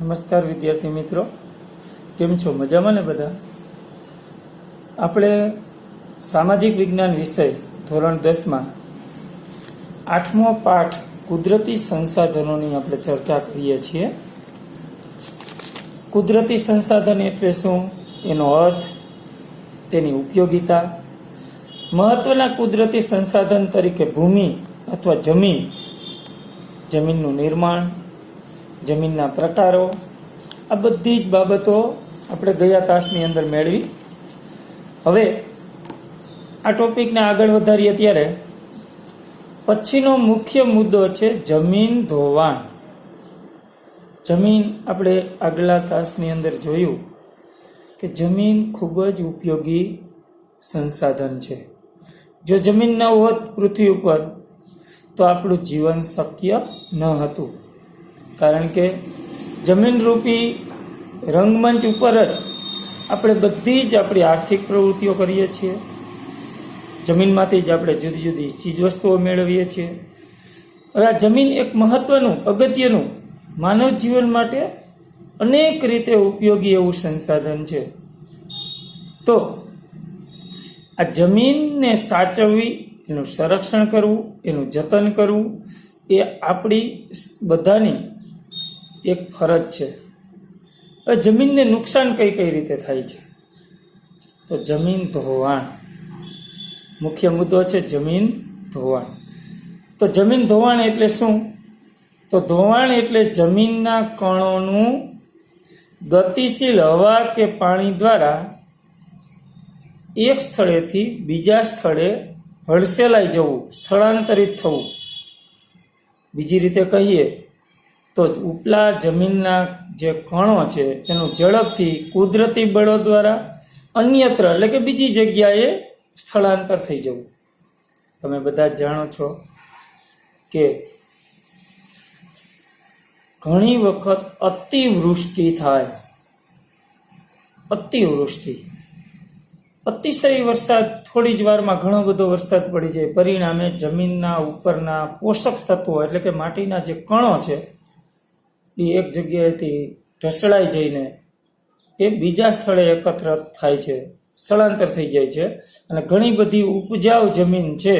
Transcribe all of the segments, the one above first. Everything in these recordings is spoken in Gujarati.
નમસ્કાર વિદ્યાર્થી મિત્રો, કેમ છો? મજામાં ને બધા? આપણે સામાજિક વિજ્ઞાન વિષય ધોરણ 10માં 8મો પાઠ કુદરતી સંસાધનોની આપણે ચર્ચા કરીએ છીએ. કુદરતી સંસાધન એટલે શું, એનો અર્થ, તેની ઉપયોગિતા. મહત્વના કુદરતી સંસાધન તરીકે ભૂમિ અથવા જમીનનું નિર્માણ, જમીનના પ્રકારો, આ બધી જ બાબતો આપણે ગયા તાસની અંદર મેળવી. હવે આ ટોપિકને આગળ વધારીએ ત્યારે પછીનો મુખ્ય મુદ્દો છે જમીન ધોવાણ. જમીન, આપણે આગલા તાસની અંદર જોયું કે જમીન ખૂબ જ ઉપયોગી સંસાધન છે. જો જમીન ન હોત પૃથ્વી ઉપર તો આપણું જીવન શક્ય ન હતું, કારણ કે જમીનરૂપી રંગમંચ ઉપર જ આપણે બધી જ આપણી આર્થિક પ્રવૃત્તિઓ કરીએ છીએ. જમીનમાંથી જ આપણે જુદી જુદી ચીજવસ્તુઓ મેળવીએ છીએ. હવે આ જમીન એક મહત્વનું, અગત્યનું, માનવ જીવન માટે અનેક રીતે ઉપયોગી એવું સંસાધન છે. તો આ જમીનને સાચવવી, એનું સંરક્ષણ કરવું, એનું જતન કરવું એ આપણી બધાની એક ફરજ છે. હવે જમીનને નુકસાન કઈ કઈ રીતે થાય છે? તો જમીન ધોવાણ મુખ્ય મુદ્દો છે. જમીન ધોવાણ. તો જમીન ધોવાણ એટલે શું? તો ધોવાણ એટલે જમીનના કણોનું ગતિશીલ હવા કે પાણી દ્વારા એક સ્થળેથી બીજા સ્થળે હડસેલાઈ જવું, સ્થળાંતરિત થવું. બીજી રીતે કહીએ તો ઉપલા જમીનના જે કણો છે એનું ઝડપથી કુદરતી બળો દ્વારા અન્યત્ર, એટલે કે બીજી જગ્યાએ સ્થળાંતર થઈ જવું. તમે બધા જ જાણો છો કે ઘણી વખત અતિવૃષ્ટિ થાય. અતિશય વરસાદ, થોડી જ વારમાં ઘણો બધો વરસાદ પડી જાય, પરિણામે જમીનના ઉપરના પોષક તત્વો એટલે કે માટીના જે કણો છે એ એક જગ્યાએથી ઢસડાઈ જઈને એ બીજા સ્થળે એકત્ર થાય છે, સ્થળાંતર થઈ જાય છે, અને ઘણી બધી ઉપજાઉ જમીન છે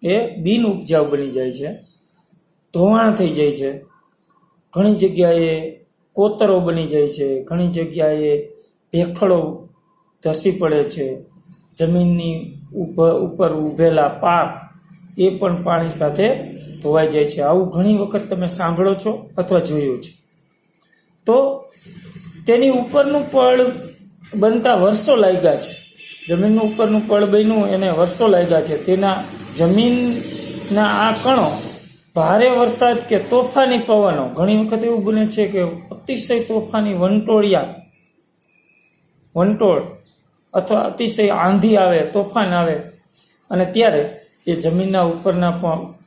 એ બિન ઉપજાઉ બની જાય છે, ધોવાણ થઈ જાય છે. ઘણી જગ્યાએ કોતરો બની જાય છે, ઘણી જગ્યાએ ભેખડો ધસી પડે છે. જમીનની ઉપર ઉભેલા પાક એ પણ પાણી સાથે ધોવાઈ જાય છે. આવું ઘણી વખત તમે સાંભળો છો અથવા જોયું છે. તો તેની ઉપરનું પડ બનતા વર્ષો લાગ્યા છે. જમીનનું ઉપરનું પડ બન્યું એને વર્ષો લાગ્યા છે. તેના જમીનના આ કણો ભારે વરસાદ કે તોફાની પવનો, ઘણી વખત એવું બને છે કે અતિશય તોફાની વંટોળ અથવા અતિશય આંધી આવે, તોફાન આવે, અને ત્યારે એ જમીનના ઉપરના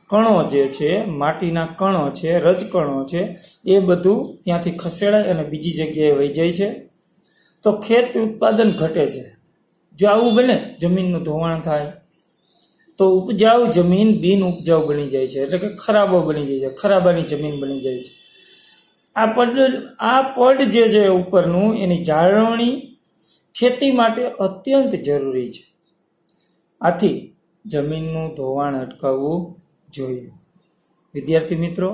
કણો જે છે, માટીના કણો છે, રજકણો છે, એ બધું ત્યાંથી ખસેડાય અને બીજી જગ્યાએ વહી જાય છે. તો ખેત ઉત્પાદન ઘટે છે. જો આવું બને, જમીનનું ધોવાણ થાય, તો ઉપજાઉ જમીન બિન ઉપજાઉ બની જાય છે, એટલે કે ખરાબો બની જાય છે, ખરાબાની જમીન બની જાય છે. આ પડ જે છે ઉપરનું, એની જાળવણી ખેતી માટે અત્યંત જરૂરી છે. આથી જમીનનું ધોવાણ અટકાવવું જોઈએ. વિદ્યાર્થી મિત્રો,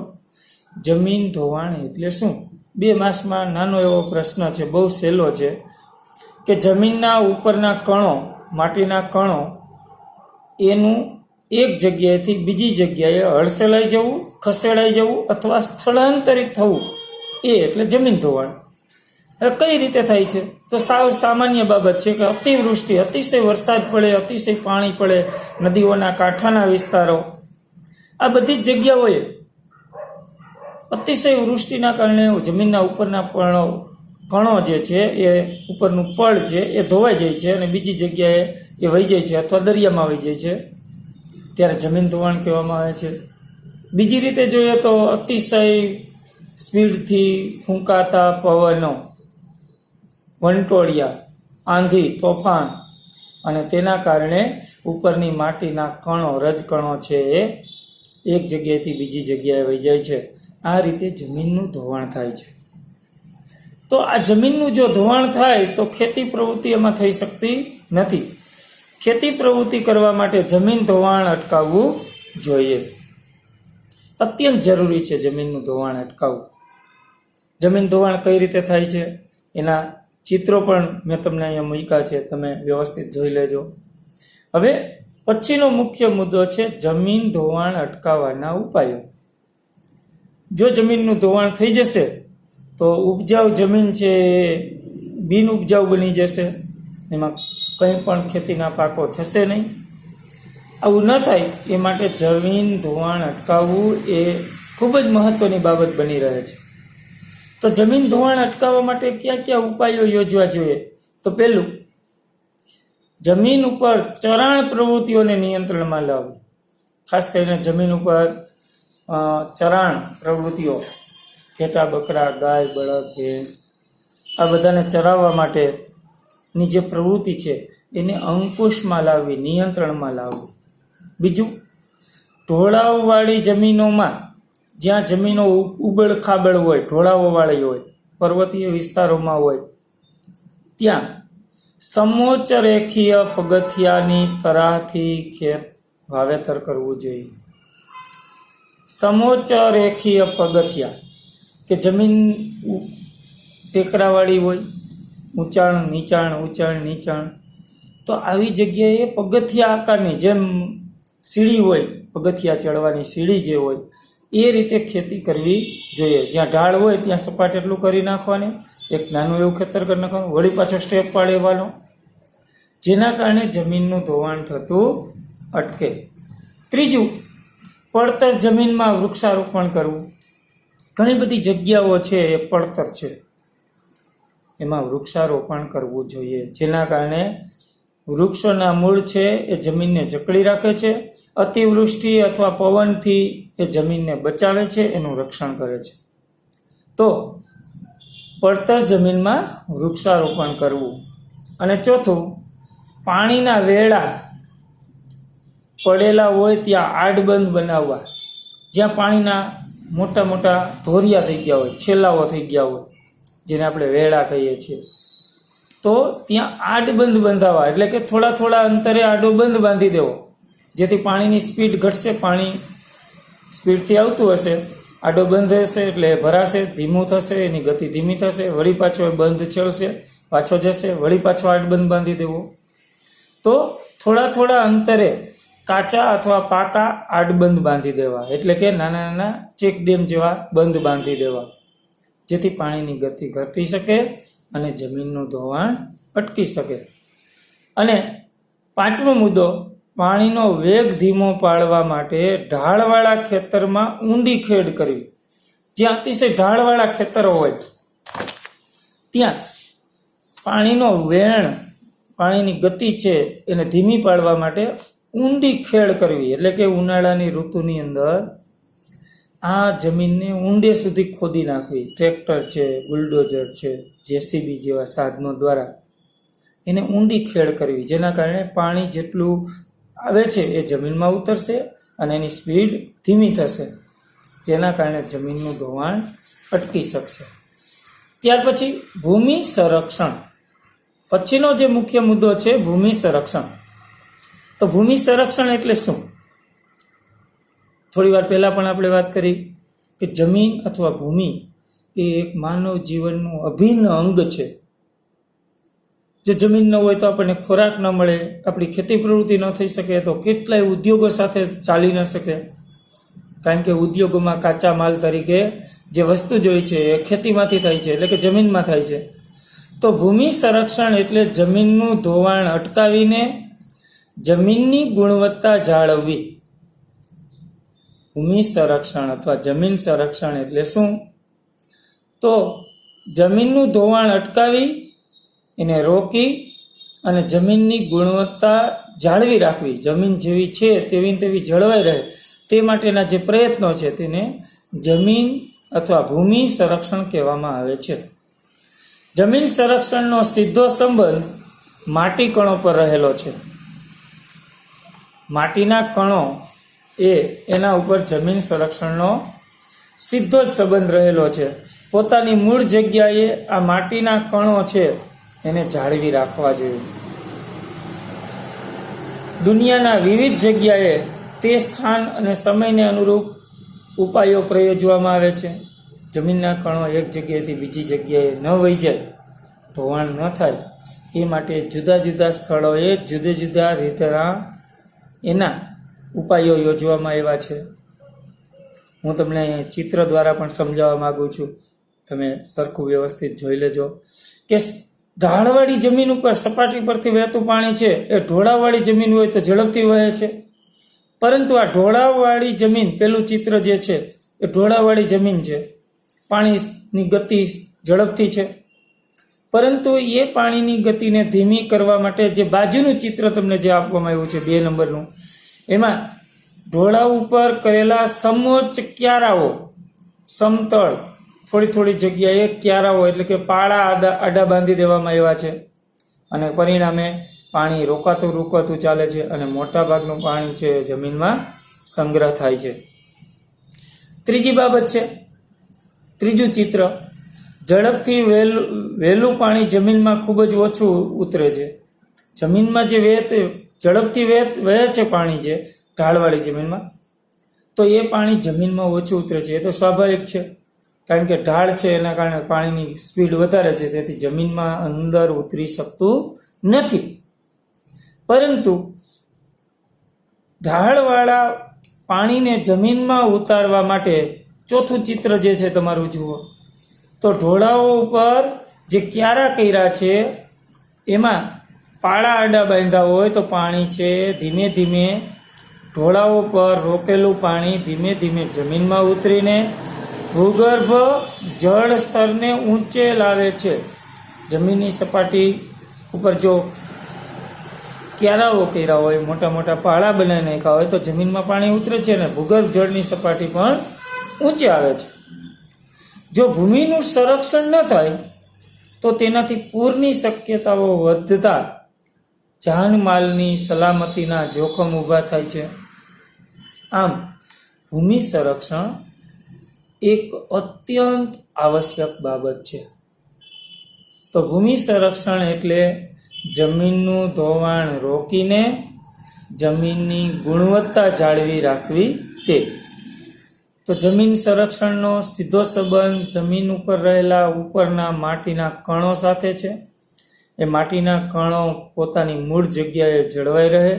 જમીન ધોવાણ એટલે શું? 2 માસમાં નાનો એવો પ્રશ્ન છે, બહુ સહેલો છે, કે જમીનના ઉપરના કણો, માટીના કણો, એનું એક જગ્યાએથી બીજી જગ્યાએ હડસેલાઈ જવું, ખસેડાઈ જવું અથવા સ્થળાંતરિત થવું, એ એટલે જમીન ધોવાણ. હવે કઈ રીતે થાય છે? તો સાવ સામાન્ય બાબત છે કે અતિવૃષ્ટિ, અતિશય વરસાદ પડે, અતિશય પાણી પડે, નદીઓના કાંઠાના વિસ્તારો, આ બધી જ જગ્યાઓએ અતિશય વૃષ્ટિના કારણે જમીનના ઉપરના કણો જે છે, એ ઉપરનું પડ છે એ ધોવાઈ જાય છે અને બીજી જગ્યાએ એ વહી જાય છે અથવા દરિયામાં વહી જાય છે. ત્યારે જમીન ધોવાણ કહેવામાં આવે છે. બીજી રીતે જોઈએ તો અતિશય સ્પીડથી ફૂંકાતા પવનો, વંટોળિયા, આંધી, તોફાન, અને તેના કારણે ઉપરની માટીના કણો, રજકણો છે એ એક જગ્યાએથી બીજી જગ્યાએ વહી જાય છે. આ રીતે જમીનનું ધોવાણ થાય છે. તો આ જમીનનું જો ધોવાણ થાય તો ખેતી પ્રવૃત્તિ એમાં થઈ શકતી નથી. ખેતી પ્રવૃત્તિ કરવા માટે જમીન ધોવાણ અટકાવવું જોઈએ. અત્યંત જરૂરી છે જમીનનું ધોવાણ અટકાવવું. જમીન ધોવાણ કઈ રીતે થાય છે એના ચિત્રો પણ મેં તમને અહીંયા મૂક્યા છે, તમે વ્યવસ્થિત જોઈ લેજો. હવે પછીનો મુખ્ય મુદ્દો છે જમીન ધોવાણ અટકાવવાના ઉપાયો. જો જમીનનું ધોવાણ થઈ જશે તો ઉપજાઉ જમીન છે એ બિન ઉપજાઉ બની જશે, એમાં કંઈ પણ ખેતીના પાકો થશે નહીં. આવું ન થાય એ માટે જમીન ધોવાણ અટકાવવું એ ખૂબ જ મહત્ત્વની બાબત બની રહે છે. તો જમીન ધોવાણ અટકાવવા માટે કયા કયા ઉપાયો યોજવા જોઈએ? તો પહેલું, જમીન ઉપર ચરાણ પ્રવૃત્તિઓને નિયંત્રણમાં લાવવી. ખાસ કરીને જમીન ઉપર ચરાણ પ્રવૃત્તિઓ, ઘેટા, બકરા, ગાય, બળદ, ભેંસ, આ બધાને ચરાવવા માટેની જે પ્રવૃત્તિ છે એને અંકુશમાં લાવવી, નિયંત્રણમાં લાવવી. બીજું, ઢોળાવવાળી જમીનોમાં, જ્યાં જમીનો ઉબડ ખાબડ હોય, ઢોળાવવાળી હોય, પર્વતીય વિસ્તારોમાં હોય, ત્યાં સમોચ્ચ રેખીય પગથિયાની તરાહથી વાવેતર કરવું જોઈએ. સમોચ્ચ રેખીય પગથિયા કે જમીન ટેકરાવાળી હોય, ઊંચાણ નીચાણ, ઊંચાણ નીચાણ, તો આવી જગ્યાએ પગથિયા આકારની, જેમ સીડી હોય, પગથિયા ચડવાની સીડી જે હોય એ રીતે ખેતી કરવી જોઈએ. જ્યાં ઢાળ હોય ત્યાં સપાટ એટલું કરી નાખવાની, એક નાનું એવું ખેતર કરી નાખવાનું, વળી પાછો સ્ટેપ પાડવાનો, જેના કારણે જમીનનું ધોવાણ થતું અટકે. ત્રીજું, પડતર જમીનમાં વૃક્ષારોપણ કરવું. ઘણી બધી જગ્યાઓ છે એ પડતર છે, એમાં વૃક્ષારોપણ કરવું જોઈએ, જેના કારણે વૃક્ષોના મૂળ છે એ જમીનને જકડી રાખે છે, અતિવૃષ્ટિ અથવા પવનથી એ જમીનને બચાવે છે, એનું રક્ષણ કરે છે. તો પડતર જમીનમાં વૃક્ષારોપણ કરવું. અને ચોથું, પાણીના વેળા પડેલા હોય ત્યાં આડબંધ બનાવવા. જ્યાં પાણીના મોટા મોટા ધોરિયા થઈ ગયા હોય, છેલ્લાઓ થઈ ગયા હોય, જેને આપણે વેળા કહીએ છીએ, તો ત્યાં આડબંધ બંધાવવા. એટલે કે થોડા થોડા અંતરે આડો બંધ બાંધી દેવો, જેથી પાણીની સ્પીડ ઘટશે. પાણી સ્પીડથી આવતું હશે, આડો બંધ હશે એટલે ભરાશે, ધીમું થશે, એની ગતિ ધીમી થશે, વળી પાછો બંધ છેડશે, પાછો જશે, વળી પાછો આડબંધ બાંધી દેવો. તો થોડા થોડા અંતરે કાચા અથવા પાકા આડબંધ બાંધી દેવા, એટલે કે નાના નાના ચેકડેમ જેવા બંધ બાંધી દેવા, જેથી પાણીની ગતિ ઘટી શકે અને જમીનનું ધોવાણ અટકી શકે. અને પાંચમો મુદ્દો, પાણીનો વેગ ધીમો પાડવા માટે ઢાળવાળા ખેતરમાં ઊંડી ખેડ કરવી. જ્યાં અતિશય ઢાળવાળા ખેતરો હોય ત્યાં પાણીનો વેણ, પાણીની ગતિ છે એને ધીમી પાડવા માટે ઊંડી ખેડ કરવી. એટલે કે ઉનાળાની ઋતુની અંદર આ જમીનને ઊંડે સુધી ખોદી નાખવી. ટ્રેક્ટર છે, બુલડોઝર છે, જેસીબી જેવા સાધનો દ્વારા એને ઊંડી ખેડ કરવી, જેના કારણે પાણી જેટલું આવે છે એ જમીનમાં ઉતરશે અને એની સ્પીડ ધીમી થશે, જેના કારણે જમીનનું ધોવાણ અટકી શકશે. ત્યાર પછી ભૂમિ સંરક્ષણ. પછીનો જે મુખ્ય મુદ્દો છે ભૂમિ સંરક્ષણ. તો ભૂમિ સંરક્ષણ એટલે શું? થોડી વાર પહેલાં પણ આપણે વાત કરી કે જમીન અથવા ભૂમિ એ એક માનવ જીવનનું અભિન્ન અંગ છે. જો જમીન ન હોય તો આપણને ખોરાક ન મળે, આપણી ખેતી પ્રવૃત્તિ ન થઈ શકે, તો કેટલાય ઉદ્યોગો સાથે ચાલી ન શકે. કારણ કે ઉદ્યોગોમાં કાચા માલ તરીકે જે વસ્તુ જોઈ છે એ ખેતીમાંથી થાય છે, એટલે કે જમીનમાં થાય છે. તો ભૂમિ સંરક્ષણ એટલે જમીનનું ધોવાણ અટકાવીને જમીનની ગુણવત્તા જાળવવી. ભૂમિ સંરક્ષણ અથવા જમીન સંરક્ષણ એટલે શું? તો જમીનનું ધોવાણ અટકાવી, એને રોકી અને જમીનની ગુણવત્તા જાળવી રાખવી. જમીન જેવી છે તેવી જળવાઈ રહે તે માટેના જે પ્રયત્નો છે તેને જમીન અથવા ભૂમિ સંરક્ષણ કહેવામાં આવે છે. જમીન સંરક્ષણનો સીધો સંબંધ માટી કણો પર રહેલો છે. માટીના કણો એના ઉપર જમીન સંરક્ષણનો સીધો જ સંબંધ રહેલો છે. પોતાની મૂળ જગ્યાએ આ માટીના કણો છે એને જાળવી રાખવા જોઈએ. દુનિયાના વિવિધ જગ્યાએ તે સ્થાન અને સમયને અનુરૂપ ઉપાયો પ્રયોજવામાં આવે છે. જમીનના કણો એક જગ્યાએથી બીજી જગ્યાએ ન વહી જાય, ધોવાણ ન થાય એ માટે જુદા જુદા સ્થળોએ જુદા જુદા રીતના એના ઉપાયો યોજવામાં આવ્યા છે. હું તમને ચિત્ર દ્વારા પણ સમજાવવા માગું છું, તમે સરખું વ્યવસ્થિત જોઈ લેજો કે ઢાળવાળી જમીન ઉપર સપાટી પરથી વહેતું પાણી છે એ ઢોળાવવાળી જમીન હોય તો ઝડપથી વહે છે. પરંતુ આ ઢોળાવવાળી જમીન, પેલું ચિત્ર જે છે એ ઢોળાવવાળી જમીન છે, પાણીની ગતિ ઝડપથી છે. પરંતુ એ પાણીની ગતિને ધીમી કરવા માટે જે બાજુનું ચિત્ર તમને જે આપવામાં આવ્યું છે 2 નંબરનું, એમાં ઢોળા ઉપર કરેલા સમોચ્ચ ક્યારાઓ, સમતળ થોડી થોડી જગ્યાએ ક્યારાઓ એટલે કે પાળા આડા બાંધી દેવામાં આવ્યા છે અને પરિણામે પાણી રોકાતું ચાલે છે અને મોટા ભાગનું પાણી છે જમીનમાં સંગ્રહ થાય છે. ત્રીજી બાબત છે, ત્રીજું ચિત્ર, ઝડપથી વહેલું પાણી જમીનમાં ખૂબ જ ઓછું ઉતરે છે. જમીનમાં જે ઝડપથી વહે છે પાણી જે ઢાળવાળી જમીનમાં, તો એ પાણી જમીનમાં ઓછું ઉતરે છે. એ તો સ્વાભાવિક છે, કારણ કે ઢાળ છે એના કારણે પાણીની સ્પીડ વધારે છે, તેથી જમીનમાં અંદર ઉતરી શકતું નથી. પરંતુ ઢાળવાળા પાણીને જમીનમાં ઉતારવા માટે ચોથું ચિત્ર જે છે તમારું જુઓ, તો ઢોળાઓ ઉપર જે ક્યારા કર્યા છે એમાં પાળા આડા બાંધ્યા હોય તો પાણી છે ધીમે ધીમે ઢોળાઓ પર રોકેલું પાણી ધીમે ધીમે જમીનમાં ઉતરીને ભૂગર્ભ જળ સ્તરને ઊંચે લાવે છે. જમીનની સપાટી ઉપર જો ક્યારાઓ કર્યા હોય, મોટા મોટા પાળા બનાવી નાખ્યા હોય તો જમીનમાં પાણી ઉતરે છે અને ભૂગર્ભ જળની સપાટી પણ ઊંચે આવે છે. જો ભૂમિનું સંરક્ષણ ન થાય તો તેનાથી પૂરની શક્યતાઓ વધતા જાનમાલની સલામતીના જોખમ ઊભા થાય છે. આમ ભૂમિ સંરક્ષણ એક અત્યંત આવશ્યક બાબત છે. તો ભૂમિ સંરક્ષણ એટલે જમીનનું ધોવાણ રોકીને જમીનની ગુણવત્તા જાળવી રાખવી તે. તો જમીન સંરક્ષણનો સીધો સંબંધ જમીન ઉપર રહેલા ઉપરના માટીના કણો સાથે છે. એ માટીના કણો પોતાની મૂળ જગ્યાએ જળવાઈ રહે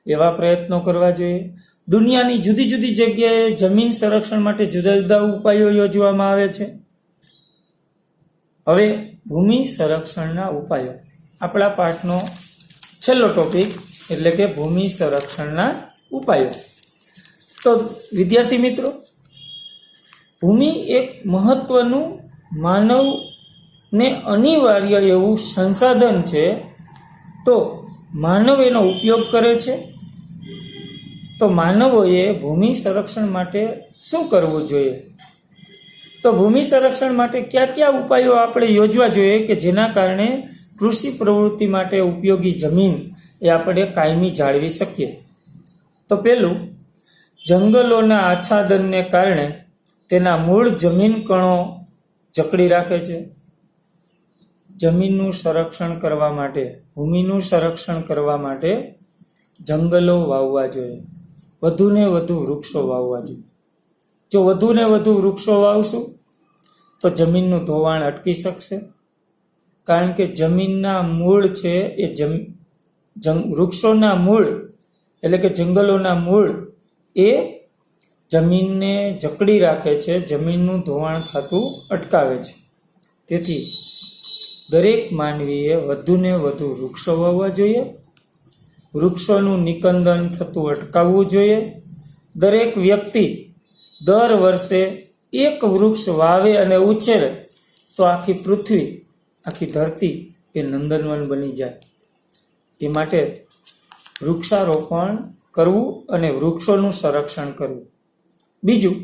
એવા પ્રયત્નો કરવા જોઈએ. દુનિયાની જુદી જુદી જગ્યાએ જમીન સંરક્ષણ માટે જુદા જુદા ઉપાયો યોજવામાં આવે છે. હવે ભૂમિ સંરક્ષણના ઉપાયો, આપણા પાઠનો છેલ્લો ટોપિક એટલે કે ભૂમિ સંરક્ષણના ઉપાયો. તો વિદ્યાર્થી મિત્રો, ભૂમિ એક મહત્વનું માનવને અનિવાર્ય એવું સંસાધન છે. તો માનવ એનો ઉપયોગ કરે છે. તો માનવોએ ભૂમિ સંરક્ષણ માટે શું કરવું જોઈએ? તો ભૂમિ સંરક્ષણ માટે કયા કયા ઉપાયો આપણે યોજવા જોઈએ કે જેના કારણે કૃષિ પ્રવૃત્તિ માટે ઉપયોગી જમીન એ આપણે કાયમી જાળવી શકીએ? તો પહેલું, જંગલોના આચ્છાદનને કારણે તેના મૂળ જમીન કણો જકડી રાખે છે. જમીનનું સંરક્ષણ કરવા માટે, ભૂમિનું સંરક્ષણ કરવા માટે જંગલો વાવવા જોઈએ, વધુને વધુ વૃક્ષો વાવવા જોઈએ. જો વધુને વધુ વૃક્ષો વાવશું તો જમીનનું ધોવાણ અટકી શકશે, કારણ કે જમીનના મૂળ છે એ વૃક્ષોના મૂળ એટલે કે જંગલોના મૂળ એ જમીનને જકડી રાખે છે, જમીનનું ધોવાણ થતું અટકાવે છે. તેથી દરેક માનવીએ વધુને વધુ વૃક્ષો વાવવા જોઈએ, વૃક્ષોનું નિકંદન થતું અટકાવવું જોઈએ. દરેક વ્યક્તિ દર વર્ષે એક વૃક્ષ વાવે અને ઉછેરે તો આખી પૃથ્વી, આખી ધરતી એ નંદનવન બની જાય. એ માટે વૃક્ષારોપણ કરવું અને વૃક્ષોનું સંરક્ષણ કરવું. બીજું,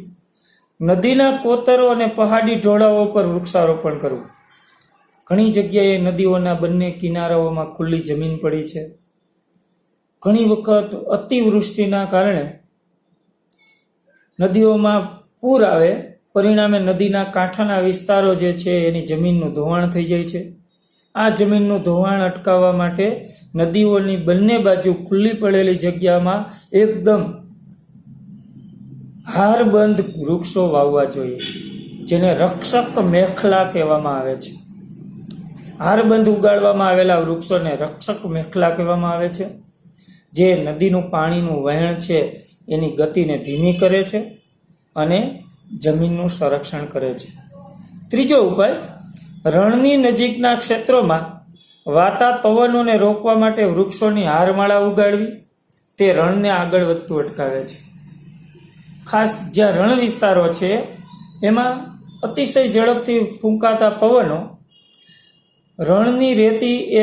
નદીના કોતરો અને પહાડી ઢોળાવો પર વૃક્ષારોપણ કરવું. ઘણી જગ્યાએ નદીઓના બંને કિનારાઓમાં ખુલ્લી જમીન પડી છે. ઘણી વખત અતિવૃષ્ટિના કારણે નદીઓમાં પૂર આવે પરિણામે નદીના કાંઠાના વિસ્તારો જે છે એની જમીનનું ધોવાણ થઈ જાય છે. આ જમીનનું ધોવાણ અટકાવવા માટે નદીઓની બંને બાજુ ખુલ્લી પડેલી જગ્યામાં એકદમ હારબંધ વૃક્ષો વાવવા જોઈએ, જેને રક્ષક મેખલા કહેવામાં આવે છે. હારબંધ ઉગાડવામાં આવેલા વૃક્ષોને રક્ષક મેખલા કહેવામાં આવે છે, જે નદીનું પાણીનું વહેણ છે એની ગતિને ધીમી કરે છે અને જમીનનું સંરક્ષણ કરે છે. ત્રીજો ઉપાય, રણની નજીકના ક્ષેત્રોમાં વાતા પવનોને રોકવા માટે વૃક્ષોની હારમાળા ઉગાડવી તે રણને આગળ વધતું અટકાવે છે. ખાસ જ્યાં રણ વિસ્તારો છે એમાં અતિશય ઝડપથી ફૂંકાતા પવનો રણની રેતી એ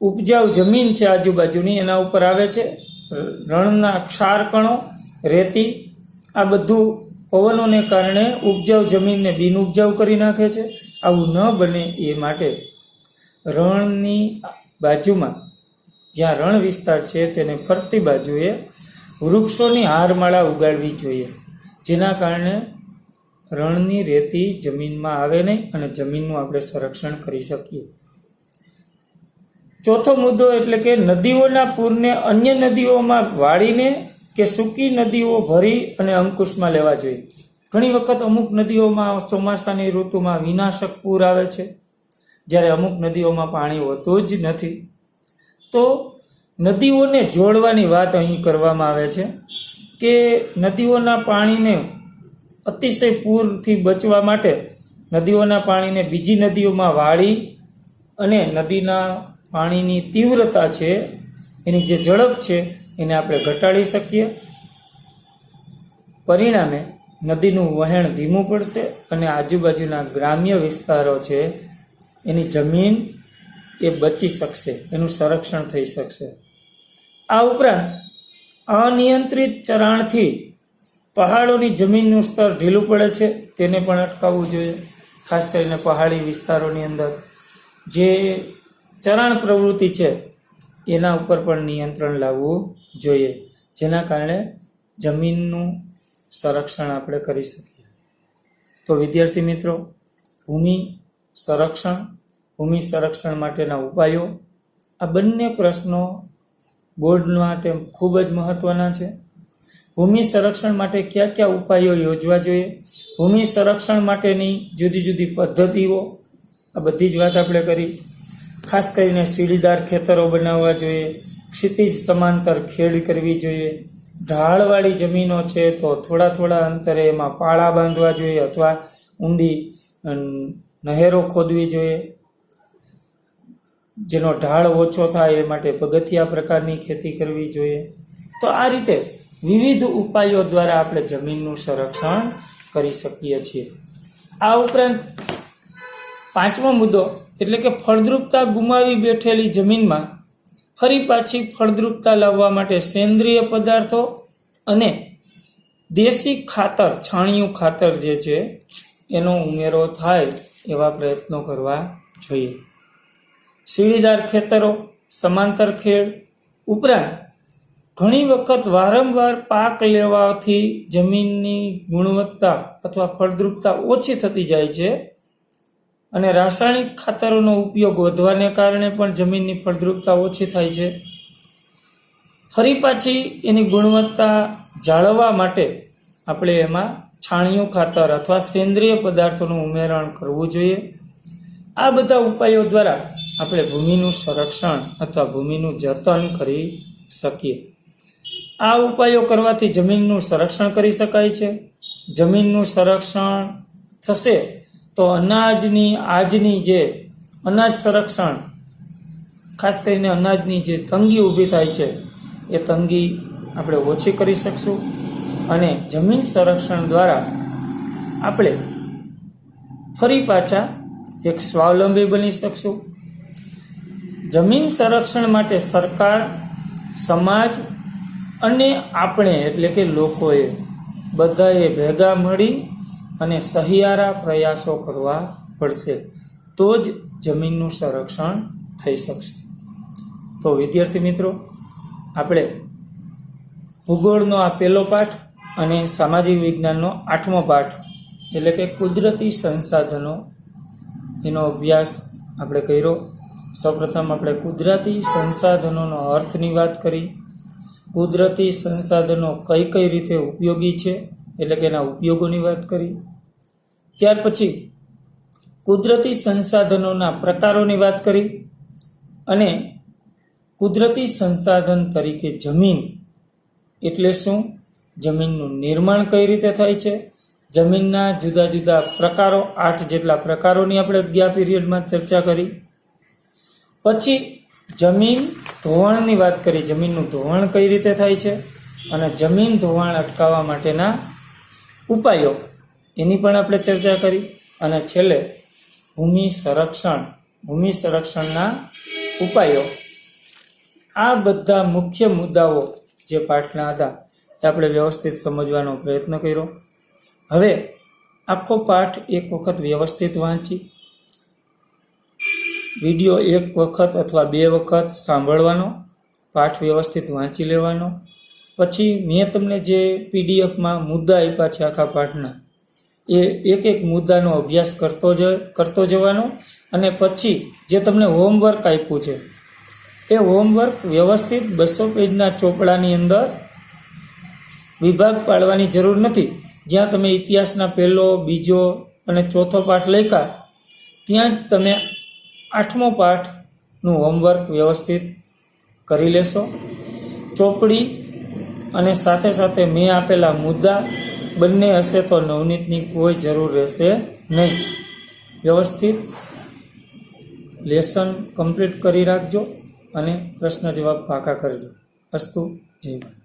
ઉપજાઉ જમીન છે આજુબાજુની એના ઉપર આવે છે. રણના ક્ષારકણો, રેતી, આ બધું પવનોને કારણે ઉપજાઉ જમીનને બિનઉપજાઉ કરી નાખે છે. આવું ન બને એ માટે રણની બાજુમાં જ્યાં રણ વિસ્તાર છે તેને ફરતી બાજુએ વૃક્ષોની હારમાળા ઉગાડવી જોઈએ, જેના કારણે રણની રેતી જમીનમાં આવે નહીં અને જમીનનું આપણે સંરક્ષણ કરી શકીએ. ચોથો મુદ્દો એટલે કે નદીઓના પૂરને અન્ય નદીઓમાં વાળીને કે સૂકી નદીઓ ભરી અને અંકુશમાં લેવા જોઈએ. ઘણી વખત અમુક નદીઓમાં ચોમાસાની ઋતુમાં વિનાશક પૂર આવે છે, જ્યારે અમુક નદીઓમાં પાણી હોતું જ નથી. તો નદીઓને જોડવાની વાત અહીં કરવામાં આવે છે કે નદીઓના પાણીને અતિશય પૂરથી બચવા માટે નદીઓના પાણીને બીજી નદીઓમાં વાળી અને નદીના પાણીની તીવ્રતા છે એની જે ઝડપ છે એને આપણે ઘટાડી શકીએ. પરિણામે નદીનું વહેણ ધીમું પડશે અને આજુબાજુના ગ્રામ્ય વિસ્તારો છે એની જમીન એ બચી શકશે, એનું સંરક્ષણ થઈ શકશે. આ ઉપરાંત અનિયંત્રિત ચરાણથી પહાડોની જમીનનું સ્તર ઢીલું પડે છે, તેને પણ અટકાવવું જોઈએ. ખાસ કરીને પહાડી વિસ્તારોની અંદર જે ચરાણ પ્રવૃત્તિ છે એના ઉપર પણ નિયંત્રણ લાવવું જોઈએ, જેના કારણે જમીનનું સંરક્ષણ આપણે કરી શકીએ. તો વિદ્યાર્થી મિત્રો, ભૂમિ સંરક્ષણ માટેના ઉપાયો, આ બંને પ્રશ્નો બોર્ડ માટે ખૂબ જ મહત્વના છે. ભૂમિ સંરક્ષણ માટે કયા કયા ઉપાયો યોજવા જોઈએ, ભૂમિ સંરક્ષણ માટેની જુદી જુદી પદ્ધતિઓ, આ બધી જ વાત આપણે કરી. ખાસ કરીને સીડીદાર ખેતરો બનાવવા જોઈએ, ક્ષિતિજ સમાંતર ખેડ કરવી જોઈએ. ઢાળવાળી જમીનો છે તો થોડા થોડા અંતરે એમાં પાળા બાંધવા જોઈએ અથવા ઊંડી નહેરો ખોદવી જોઈએ, જેનો ઢાળ ઓછો થાય એ માટે પગથિયા પ્રકારની ખેતી કરવી જોઈએ. તો આ રીતે વિવિધ ઉપાયો દ્વારા આપણે જમીનનું સંરક્ષણ કરી શકીએ છીએ. આ ઉપરાંત પાંચમો મુદ્દો એટલે કે ફળદ્રુપતા ગુમાવી બેઠેલી જમીનમાં ફરી પાછી ફળદ્રુપતા લાવવા માટે સેન્દ્રિય પદાર્થો અને દેશી ખાતર, છાણિયું ખાતર જે છે એનો ઉમેરો થાય એવા પ્રયત્નો કરવા જોઈએ. સીડીદાર ખેતરો, સમાંતર ખેડ ઉપરાંત ઘણી વખત વારંવાર પાક લેવાથી જમીનની ગુણવત્તા અથવા ફળદ્રુપતા ઓછી થતી જાય છે અને રાસાયણિક ખાતરોનો ઉપયોગ વધવાને કારણે પણ જમીનની ફળદ્રુપતા ઓછી થાય છે. ફરી પાછી એની ગુણવત્તા જાળવવા માટે આપણે એમાં છાણિયું ખાતર અથવા સેન્દ્રિય પદાર્થોનું ઉમેરણ કરવું જોઈએ. આ બધા ઉપાયો દ્વારા આપણે ભૂમિનું સંરક્ષણ અથવા ભૂમિનું જતન કરી શકીએ. આ ઉપાયો કરવાથી જમીનનું સંરક્ષણ કરી શકાય છે. જમીનનું સંરક્ષણ થશે તો આજની જે અનાજ સંરક્ષણ, ખાસ કરીને અનાજની જે તંગી ઊભી થાય છે એ તંગી આપણે ઓછી કરી શકશું અને જમીન સંરક્ષણ દ્વારા આપણે ફરી પાછા એક સ્વાવલંબી બની શકશું. જમીન સંરક્ષણ માટે સરકાર, સમાજ અને આપણે એટલે કે લોકોએ બધાએ ભેગા મળી અને સહિયારા પ્રયાસો કરવા પડશે, તો જ જમીનનું સંરક્ષણ થઈ શકશે. તો વિદ્યાર્થી મિત્રો, આપણે ભૂગોળનો આ પહેલો પાઠ અને સામાજિક વિજ્ઞાનનો 8મો પાઠ એટલે કે કુદરતી સંસાધનો એનો અભ્યાસ આપણે કર્યો. સૌપ્રથમ આપણે કુદરતી સંસાધનોનો અર્થની વાત કરી. કુદરતી સંસાધનો કઈ કઈ રીતે ઉપયોગી છે એટલે કે એના ઉપયોગોની વાત કરી. ત્યાર પછી કુદરતી સંસાધનોના પ્રકારોની વાત કરી અને કુદરતી સંસાધન તરીકે જમીન એટલે શું, જમીનનું નિર્માણ કઈ રીતે થાય છે, જમીનના જુદા જુદા પ્રકારો 8 જેટલા પ્રકારોની આપણે ગયા પીરિયડમાં ચર્ચા કરી. પછી જમીન ધોવાણની વાત કરી, જમીનનું ધોવાણ કઈ રીતે થાય છે અને જમીન ધોવાણ અટકાવવા માટેના ઉપાયો એની પણ આપણે ચર્ચા કરી. અને છેલ્લે ભૂમિ સંરક્ષણના ઉપાયો. આ બધા મુખ્ય મુદ્દાઓ જે પાઠના હતા એ આપણે વ્યવસ્થિત સમજવાનો પ્રયત્ન કર્યો. હવે આખો પાઠ એક વખત વ્યવસ્થિત વાંચી વિડીયો એક વખત અથવા 2 વખત સાંભળવાનો, પાઠ વ્યવસ્થિત વાંચી લેવાનો. પછી મેં તમને જે પીડીએફમાં મુદ્દા આપ્યા છે આખા પાઠના એ એક એક મુદ્દાનો અભ્યાસ કરતો જવાનો. અને પછી જે તમને હોમવર્ક આપ્યું છે એ હોમવર્ક વ્યવસ્થિત 200 પેજના ચોપડાની અંદર વિભાગ પાડવાની જરૂર નથી. જ્યાં તમે ઇતિહાસના 1લો, 2જો અને 4થો પાઠ લખ્યા ત્યાં જ તમે 8મો પાઠનું હોમવર્ક વ્યવસ્થિત કરી લેશો. ચોપડી અને સાથે સાથે મેં આપેલા મુદ્દા બંને હશે તો નવનીતની કોઈ જરૂર રહેશે નહીં. વ્યવસ્થિત લેસન કમ્પ્લીટ કરી રાખજો અને પ્રશ્ન જવાબ પાકા કરજો. અસ્તુ, જય ભારત.